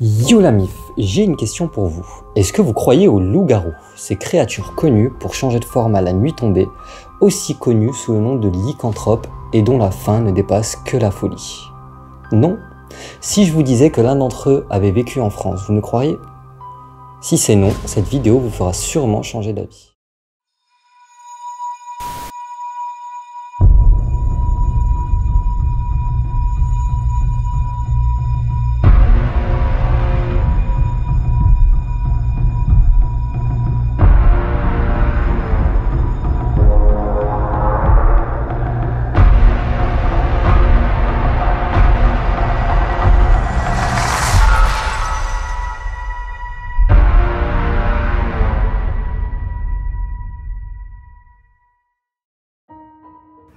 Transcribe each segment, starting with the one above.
Yo la mif, j'ai une question pour vous. Est-ce que vous croyez aux loups-garous, ces créatures connues pour changer de forme à la nuit tombée, aussi connues sous le nom de lycanthropes et dont la fin ne dépasse que la folie? Non? Si je vous disais que l'un d'entre eux avait vécu en France, vous me croiriez? Si c'est non, cette vidéo vous fera sûrement changer d'avis.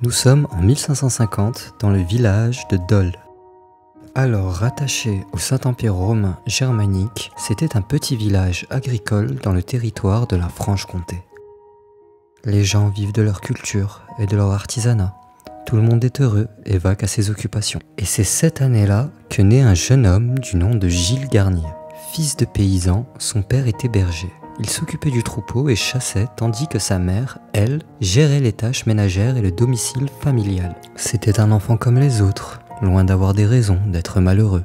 Nous sommes en 1550 dans le village de Dole. Alors rattaché au Saint-Empire romain germanique, c'était un petit village agricole dans le territoire de la Franche-Comté. Les gens vivent de leur culture et de leur artisanat. Tout le monde est heureux et vague à ses occupations. Et c'est cette année-là que naît un jeune homme du nom de Gilles Garnier. Fils de paysan, son père était berger. Il s'occupait du troupeau et chassait tandis que sa mère, elle, gérait les tâches ménagères et le domicile familial. C'était un enfant comme les autres, loin d'avoir des raisons d'être malheureux.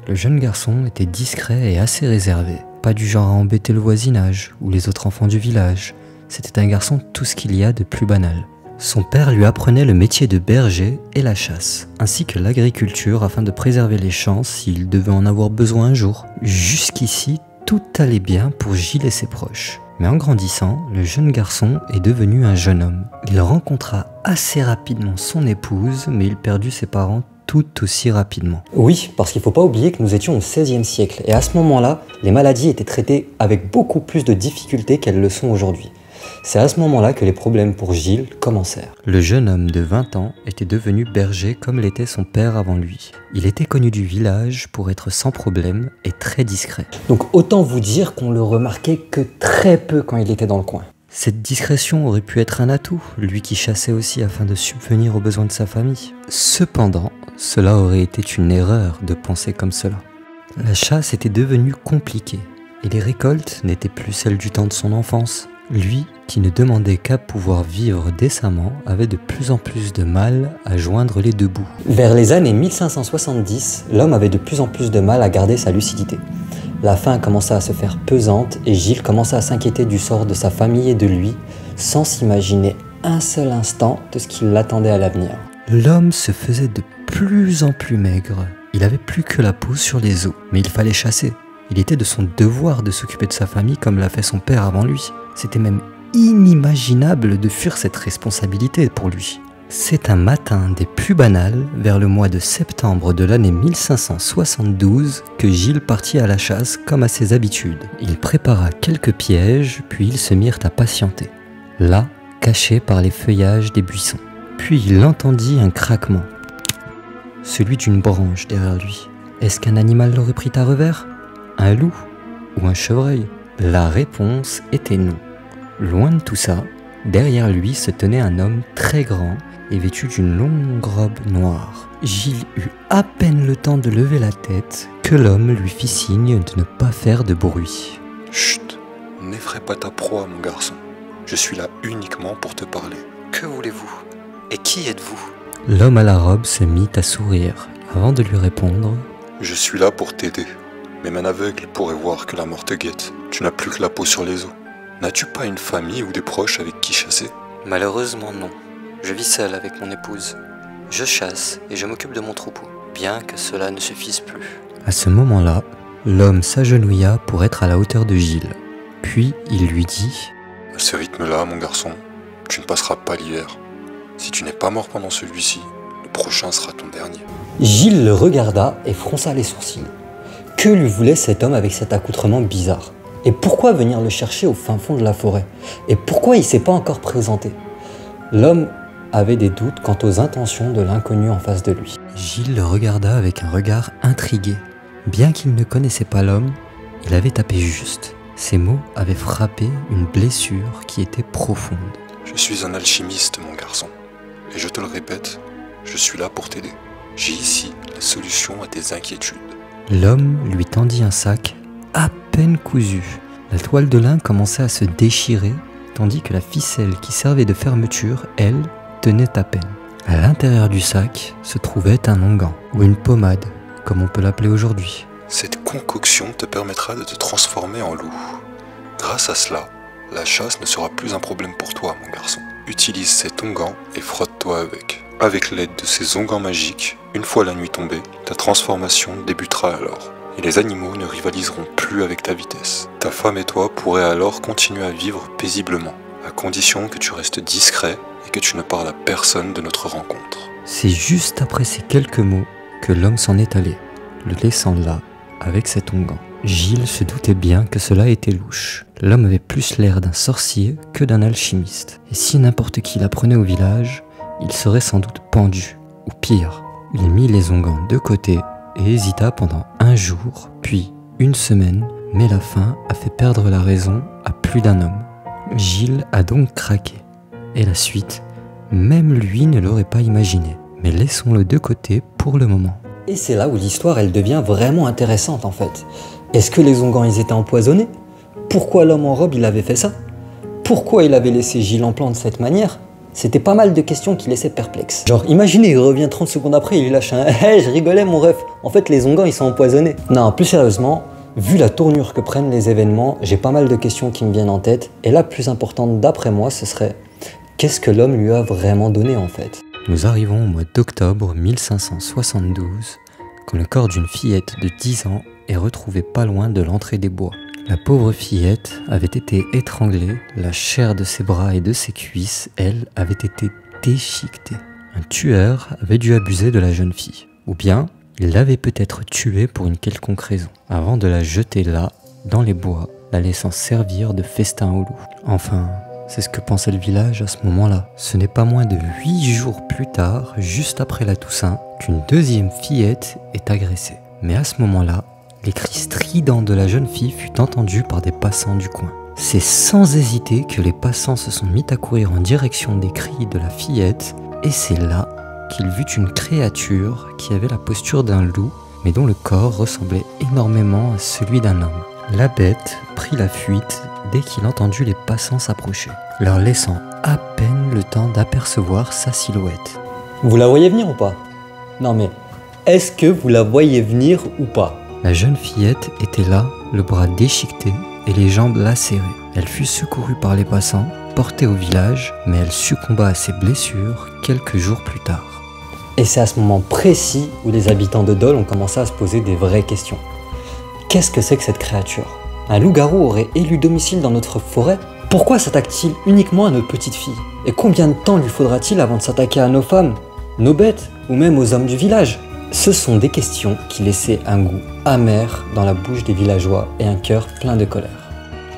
Le jeune garçon était discret et assez réservé, pas du genre à embêter le voisinage ou les autres enfants du village. C'était un garçon tout ce qu'il y a de plus banal. Son père lui apprenait le métier de berger et la chasse, ainsi que l'agriculture afin de préserver les champs s'il devait en avoir besoin un jour. Jusqu'ici, tout allait bien pour Gilles et ses proches. Mais en grandissant, le jeune garçon est devenu un jeune homme. Il rencontra assez rapidement son épouse, mais il perdut ses parents tout aussi rapidement. Oui, parce qu'il ne faut pas oublier que nous étions au XVIe siècle, et à ce moment-là, les maladies étaient traitées avec beaucoup plus de difficultés qu'elles le sont aujourd'hui. C'est à ce moment-là que les problèmes pour Gilles commencèrent. Le jeune homme de 20 ans était devenu berger comme l'était son père avant lui. Il était connu du village pour être sans problème et très discret. Donc autant vous dire qu'on le remarquait que très peu quand il était dans le coin. Cette discrétion aurait pu être un atout, lui qui chassait aussi afin de subvenir aux besoins de sa famille. Cependant, cela aurait été une erreur de penser comme cela. La chasse était devenue compliquée et les récoltes n'étaient plus celles du temps de son enfance. Lui, qui ne demandait qu'à pouvoir vivre décemment, avait de plus en plus de mal à joindre les deux bouts. Vers les années 1570, l'homme avait de plus en plus de mal à garder sa lucidité. La faim commença à se faire pesante et Gilles commença à s'inquiéter du sort de sa famille et de lui, sans s'imaginer un seul instant de ce qui l'attendait à l'avenir. L'homme se faisait de plus en plus maigre. Il avait plus que la peau sur les os, mais il fallait chasser. Il était de son devoir de s'occuper de sa famille comme l'a fait son père avant lui. C'était même inimaginable de fuir cette responsabilité pour lui. C'est un matin des plus banals, vers le mois de septembre de l'année 1572, que Gilles partit à la chasse comme à ses habitudes. Il prépara quelques pièges, puis ils se mirent à patienter, là, cachés par les feuillages des buissons. Puis il entendit un craquement, celui d'une branche derrière lui. Est-ce qu'un animal l'aurait pris à revers? Un loup ou un chevreuil? La réponse était non. Loin de tout ça, derrière lui se tenait un homme très grand et vêtu d'une longue robe noire. Gilles eut à peine le temps de lever la tête que l'homme lui fit signe de ne pas faire de bruit. Chut, n'effraie pas ta proie, mon garçon. Je suis là uniquement pour te parler. Que voulez-vous? Et qui êtes-vous? L'homme à la robe se mit à sourire avant de lui répondre. Je suis là pour t'aider. Même un aveugle pourrait voir que la mort te guette. Tu n'as plus que la peau sur les os. N'as-tu pas une famille ou des proches avec qui chasser? Malheureusement non. Je vis seul avec mon épouse. Je chasse et je m'occupe de mon troupeau, bien que cela ne suffise plus. À ce moment-là, l'homme s'agenouilla pour être à la hauteur de Gilles. Puis il lui dit « À ce rythme-là, mon garçon, tu ne passeras pas l'hiver. Si tu n'es pas mort pendant celui-ci, le prochain sera ton dernier. » Gilles le regarda et fronça les sourcils. Que lui voulait cet homme avec cet accoutrement bizarre? Et pourquoi venir le chercher au fin fond de la forêt? Et pourquoi il ne s'est pas encore présenté? L'homme avait des doutes quant aux intentions de l'inconnu en face de lui. Gilles le regarda avec un regard intrigué. Bien qu'il ne connaissait pas l'homme, il avait tapé juste. Ces mots avaient frappé une blessure qui était profonde. Je suis un alchimiste, mon garçon. Et je te le répète, je suis là pour t'aider. J'ai ici la solution à tes inquiétudes. L'homme lui tendit un sac à peine cousu. La toile de lin commençait à se déchirer, tandis que la ficelle qui servait de fermeture, elle, tenait à peine. À l'intérieur du sac se trouvait un onguent, ou une pommade, comme on peut l'appeler aujourd'hui. Cette concoction te permettra de te transformer en loup. Grâce à cela, la chasse ne sera plus un problème pour toi, mon garçon. Utilise cet onguent et frotte-toi avec. Avec l'aide de ces onguents magiques, une fois la nuit tombée, ta transformation débutera alors. Et les animaux ne rivaliseront plus avec ta vitesse. Ta femme et toi pourrez alors continuer à vivre paisiblement, à condition que tu restes discret et que tu ne parles à personne de notre rencontre. C'est juste après ces quelques mots que l'homme s'en est allé, le laissant là, avec cet onguent. Gilles se doutait bien que cela était louche. L'homme avait plus l'air d'un sorcier que d'un alchimiste. Et si n'importe qui l'apprenait au village, il serait sans doute pendu. Ou pire, il mit les onguents de côté et hésita pendant 1 jour, puis 1 semaine, mais la faim a fait perdre la raison à plus d'un homme. Gilles a donc craqué. Et la suite, même lui ne l'aurait pas imaginé. Mais laissons-le de côté pour le moment. Et c'est là où l'histoire elle devient vraiment intéressante en fait. Est-ce que les onguents ils étaient empoisonnés? Pourquoi l'homme en robe il avait fait ça? Pourquoi il avait laissé Gilles en plan de cette manière? C'était pas mal de questions qui laissaient perplexe. Genre imaginez, il revient 30 secondes après, il lui lâche un « Hey, je rigolais mon ref, en fait les onguents ils sont empoisonnés ». Non, plus sérieusement, vu la tournure que prennent les événements, j'ai pas mal de questions qui me viennent en tête. Et la plus importante d'après moi, ce serait qu'est-ce que l'homme lui a vraiment donné en fait? Nous arrivons au mois d'octobre 1572, quand le corps d'une fillette de 10 ans est retrouvé pas loin de l'entrée des bois. La pauvre fillette avait été étranglée, la chair de ses bras et de ses cuisses, elle, avait été déchiquetée. Un tueur avait dû abuser de la jeune fille, ou bien il l'avait peut-être tuée pour une quelconque raison, avant de la jeter là, dans les bois, la laissant servir de festin aux loups. Enfin, c'est ce que pensait le village à ce moment-là. Ce n'est pas moins de 8 jours plus tard, juste après la Toussaint, qu'une deuxième fillette est agressée. Mais à ce moment-là, les cris stridents de la jeune fille furent entendus par des passants du coin. C'est sans hésiter que les passants se sont mis à courir en direction des cris de la fillette, et c'est là qu'il vit une créature qui avait la posture d'un loup, mais dont le corps ressemblait énormément à celui d'un homme. La bête prit la fuite dès qu'il entendit les passants s'approcher, leur laissant à peine le temps d'apercevoir sa silhouette. Vous la voyez venir ou pas? Non mais, est-ce que vous la voyez venir ou pas? La jeune fillette était là, le bras déchiqueté et les jambes lacérées. Elle fut secourue par les passants, portée au village, mais elle succomba à ses blessures quelques jours plus tard. Et c'est à ce moment précis où les habitants de Dole ont commencé à se poser des vraies questions. Qu'est-ce que c'est que cette créature? Un loup-garou aurait élu domicile dans notre forêt? Pourquoi s'attaque-t-il uniquement à nos petites filles? Et combien de temps lui faudra-t-il avant de s'attaquer à nos femmes, nos bêtes ou même aux hommes du village? Ce sont des questions qui laissaient un goût amer dans la bouche des villageois et un cœur plein de colère.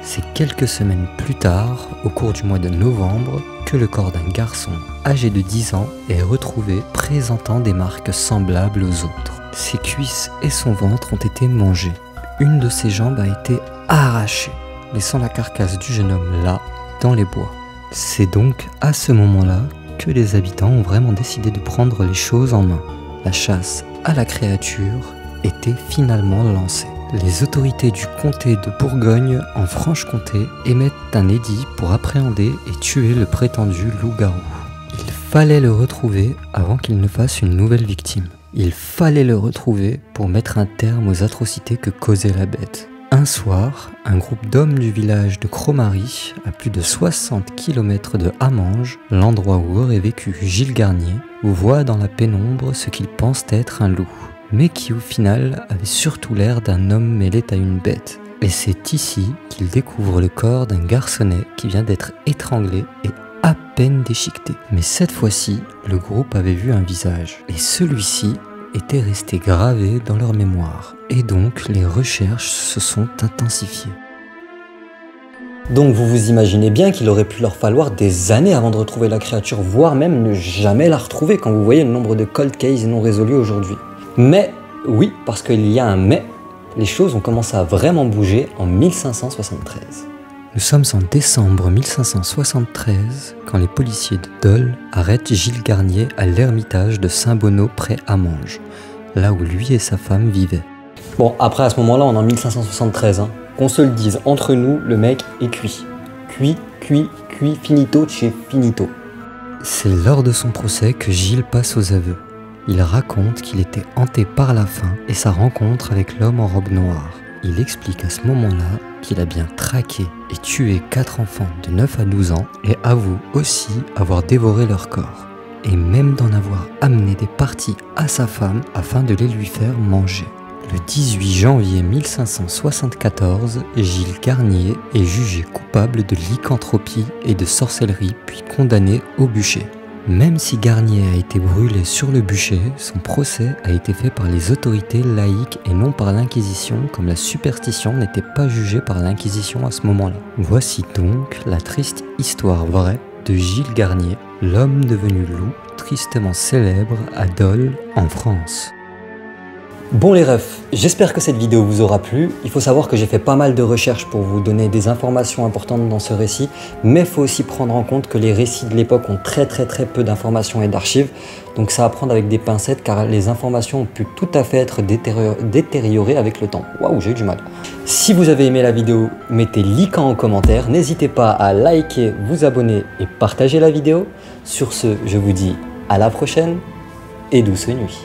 C'est quelques semaines plus tard, au cours du mois de novembre, que le corps d'un garçon âgé de 10 ans est retrouvé présentant des marques semblables aux autres. Ses cuisses et son ventre ont été mangés. Une de ses jambes a été arrachée, laissant la carcasse du jeune homme là, dans les bois. C'est donc à ce moment-là que les habitants ont vraiment décidé de prendre les choses en main. La chasse à la créature était finalement lancée. Les autorités du comté de Bourgogne en Franche-Comté émettent un édit pour appréhender et tuer le prétendu loup-garou. Il fallait le retrouver avant qu'il ne fasse une nouvelle victime. Il fallait le retrouver pour mettre un terme aux atrocités que causait la bête. Un soir, un groupe d'hommes du village de Cromary, à plus de 60 km de Hamange, l'endroit où aurait vécu Gilles Garnier, voit dans la pénombre ce qu'ils pensent être un loup, mais qui au final avait surtout l'air d'un homme mêlé à une bête. Et c'est ici qu'ils découvrent le corps d'un garçonnet qui vient d'être étranglé et à peine déchiqueté. Mais cette fois-ci, le groupe avait vu un visage, et celui-ci était resté gravé dans leur mémoire, et donc les recherches se sont intensifiées. Donc vous vous imaginez bien qu'il aurait pu leur falloir des années avant de retrouver la créature, voire même ne jamais la retrouver quand vous voyez le nombre de cold cases non résolus aujourd'hui. Mais, oui, parce qu'il y a un mais, les choses ont commencé à vraiment bouger en 1573. Nous sommes en décembre 1573 quand les policiers de Dole arrêtent Gilles Garnier à l'ermitage de Saint-Bonneau près Hamange, là où lui et sa femme vivaient. Bon, après à ce moment-là, on est en 1573. Hein. Qu'on se le dise, entre nous, le mec est cuit. Cuit, finito, chez finito. C'est lors de son procès que Gilles passe aux aveux. Il raconte qu'il était hanté par la faim et sa rencontre avec l'homme en robe noire. Il explique à ce moment-là qu'il a bien traqué et tué 4 enfants de 9 à 12 ans et avoue aussi avoir dévoré leur corps, et même d'en avoir amené des parties à sa femme afin de les lui faire manger. Le 18 janvier 1574, Gilles Garnier est jugé coupable de lycanthropie et de sorcellerie puis condamné au bûcher. Même si Garnier a été brûlé sur le bûcher, son procès a été fait par les autorités laïques et non par l'Inquisition, comme la superstition n'était pas jugée par l'Inquisition à ce moment-là. Voici donc la triste histoire vraie de Gilles Garnier, l'homme devenu loup, tristement célèbre à Dole, en France. Bon les refs, j'espère que cette vidéo vous aura plu. Il faut savoir que j'ai fait pas mal de recherches pour vous donner des informations importantes dans ce récit, mais il faut aussi prendre en compte que les récits de l'époque ont très peu d'informations et d'archives, donc ça à prendre avec des pincettes car les informations ont pu tout à fait être détériorées avec le temps. Waouh, j'ai eu du mal. Si vous avez aimé la vidéo, mettez likan en commentaire, n'hésitez pas à liker, vous abonner et partager la vidéo. Sur ce, je vous dis à la prochaine et douce nuit.